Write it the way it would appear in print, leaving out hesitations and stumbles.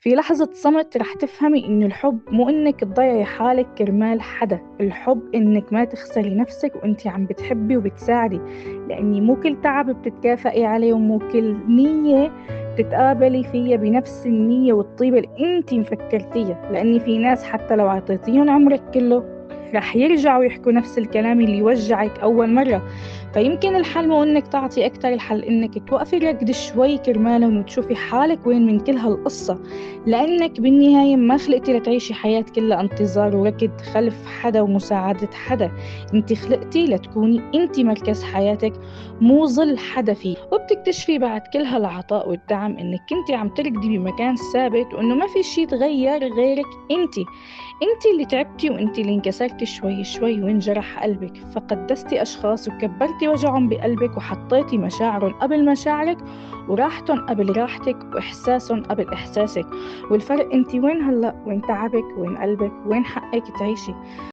في لحظة صمت رح تفهمي إنه الحب مو إنك تضيعي حالك كرمال حدا. الحب إنك ما تخسري نفسك وإنتي عم بتحبي وبتساعدي، لأني مو كل تعب بتتكافئي عليه، ومو كل نية بتتقابلي فيها بنفس النية والطيبة اللي إنتي مفكرتيها. لأني في ناس حتى لو عطيتيهم عمرك كله رح يرجعوا يحكوا نفس الكلام اللي يوجعك أول مرة. فيمكن الحل مو إنك تعطي أكتر، الحل إنك توقفي ركض شوي كرمالهم وتشوفي حالك وين من كل هالقصة. لأنك بالنهاية ما خلقتي لتعيشي حياة كلها انتظار وركض خلف حدا ومساعدة حدا. انت خلقتي لتكوني انت مركز حياتك، مو ظل حدا فيه. وبتكتشفي بعد كل هالعطاء والدعم انك كنتي عم تركضي بمكان ثابت، وانه ما في شي تغير غيرك انت اللي تعبتي، وانت اللي انكسرتي شوي شوي وانجرح قلبك، فقدستي اشخاص وكبرتي وجعهم بقلبك، وحطيتي مشاعرهم قبل مشاعرك، وراحتهم قبل راحتك، واحساسهم قبل احساسك. والفرق انت وين هلا، وين تعبك، وين قلبك، وين حقك تعيشي.